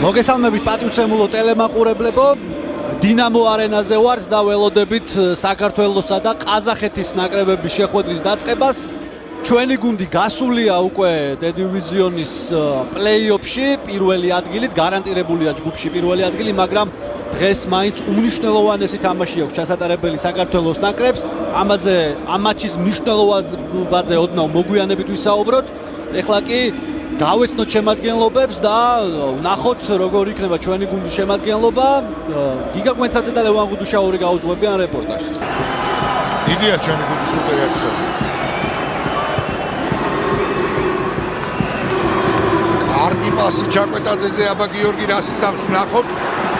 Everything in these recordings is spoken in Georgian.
მოგესალმებით პატივცემულო ტელემაყურებლებო. დინამო არენაზე ვართ და ველოდებით საქართველოსა და ყაზახეთის ნაკრებების შეხვედრის დაწყებას. ჩვენი გუნდი გასულია უკვე დივიზიონის პლეი-ოფში, პირველი ადგილით, გარანტირებულია ჯგუფში პირველი ადგილი, მაგრამ დღეს მაინც უმნიშვნელოვანესი თამაში აქვს ჩასატარებელი საქართველოს ნაკრებს. ამ მატჩის მნიშვნელობაზე ოდნავ მოგვიანებით ვისაუბროთ. ეხლა კი გავეცნოთ შემადგენლობებს და ვნახოთ როგორ იქნება ჩვენი გუნდის შემადგენლობა. გიგა კვენცაძე და ლევან გუდუშაური გაუძღვებიან რეპორტაჟს. დიდია ჩვენი გუნდის სუპერიაცია. კარგი პასი ჩაკვეტაძეზე აბა გიორგი რასისამს ვნახოთ.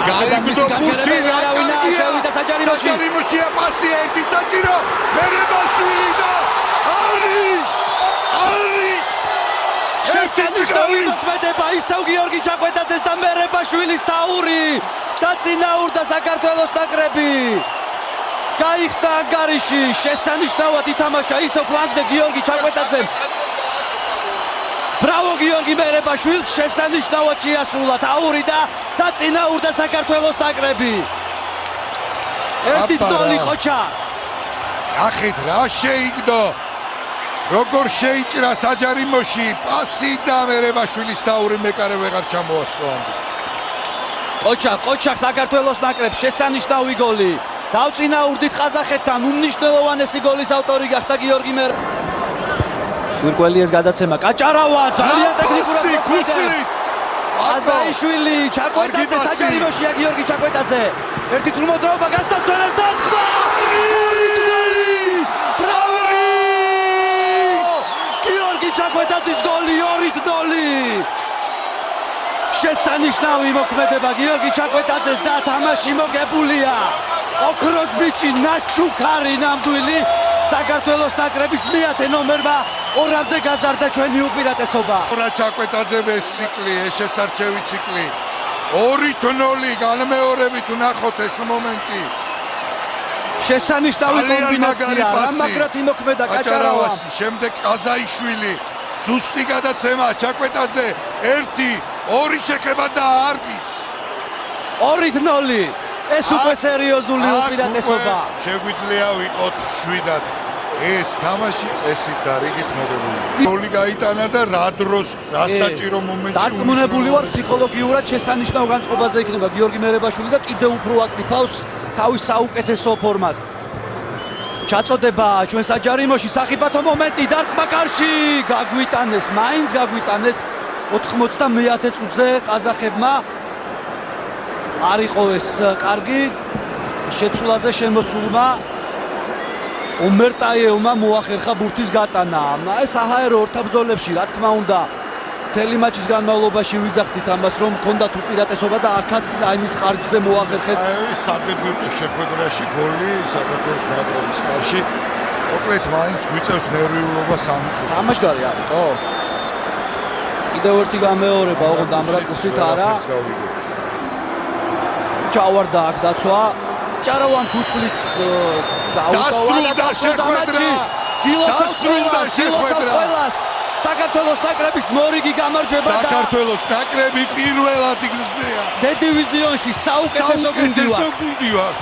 გაიგდო გუნდი არავინა შევიდა საჯარიმოში პასი ერთი საჭირო მერებაშვილი და არის შესანიშნავი მოქმედება ისევ გიორგი ჩაკვეტაძეს და მერებაშვილის თაური და წინაურდა საქართველოს ნაკრები. გაიხსნა ანგარიში, შესანიშნავად ითამაშა ისევ ფლანგზე გიორგი ჩაკვეტაძემ. ბრავო გიორგი მერებაშვილს, შესანიშნავად შეასრულა თაური და წინაურდა საქართველოს ნაკრები. 1-0 ხოჩა. ახეთ რა შეიგდო. როგორ შეიჭრა საჯარიმოში პასი და მერებაშვილის თაური მეკარე ვეღარ ჩამოასწრო. ყოჩა საქართველოს ნაკრებს შესანიშნავი გოლი. დავწინაურდით ყაზახეთთან, უმნიშვნელოვანესი გოლის ავტორი გახდა გიორგი მერე. გვირკველიეს გადაცემა კაჭარავა ძალიან ტექნიკური ქუსლით. აზაიშვილი ჩაკვეტაძე საჯარიმოშია გიორგი ჩაკვეტაძე. ერთი თრუმოძრაობა გასტაცვენებს და ხმა. ჩაკვეტაძის გოლი 2-0. შესანიშნავი მოქმედება გიორგი ჩაკვეტაძეს და თამაში მოგებულია. ოქროს ბიჭი ნაჩუქარი ნამდვილი საქართველოს ნაკრების მეათე ნომერმა ორამდე გაზარდა ჩვენი უპირატესობა. ჩაკვეტაძე ეს ციკლი, ეს შესარჩევი ციკლი. 2-0 განმეორებით ვნახოთ ეს მომენტი. შესანიშნავი კომბინაცია, რამაგრათი მოქმედა კაჭარავას. შემდეგ ყაზაიშვილი, ზუსტი გადაცემა ჩაკვეტაძე 1-2 შეხება და არის 2-0. ეს უკვე სერიოზული უპირატესობა. შეგვიძლია ვიყოთ 7-ად. ეს თამაში წესით და რიგით მოგებული. გოლი გაიტანა და რა დროს, რა საჭირო მომენტში დარწმუნებული ვარ ფსიქოლოგიურად შესანიშნავ განწყობაზე იქნება გიორგი მერებაშვილი და კიდევ უფრო აკრიფავს თავის საუკეთესო ფორმას. ჩაწოდება ჩვენ საჯარიმოში, სახიფათო მომენტი, დარტყმა კარში, გაგვიტანეს, მაინც გაგვიტანეს 99 წუთზე ყაზახებმა. არ იყო ეს კარგი შეცვლაზე შემოსულმა ომერტაიევმა მოახერხა ბურთის გატანა. ეს აჰაერო ორთაბრძოლებში, რა თქმა უნდა, მთელი მატჩის განმავლობაში ვიძახდით ამას, რომ ჰქონდათ უპირატესობა და აქაც აიმის ხარჯზე მოახერხეს. სადებიუტო შეხვედრაში გოლი საქართველოს ნაკრების კარში. მოკლედ მაინც გვიწევს ნერვიულობა 3 წუთი. თამაშგარი არისო? კიდევ ერთი გამეორება, ოღონდ ამ რაკურსით არა. ჩავარდა აქ დაცვა. ჭარავან ქუსლით დასრულდა შეხვედრა. გილოცავ ყველას. საქართველოს ნაკრების მორიგი გამარჯვება და საქართველოს ნაკრები პირველად იგზნია. დივიზიონში საუკეთესო გუნდი ვარ.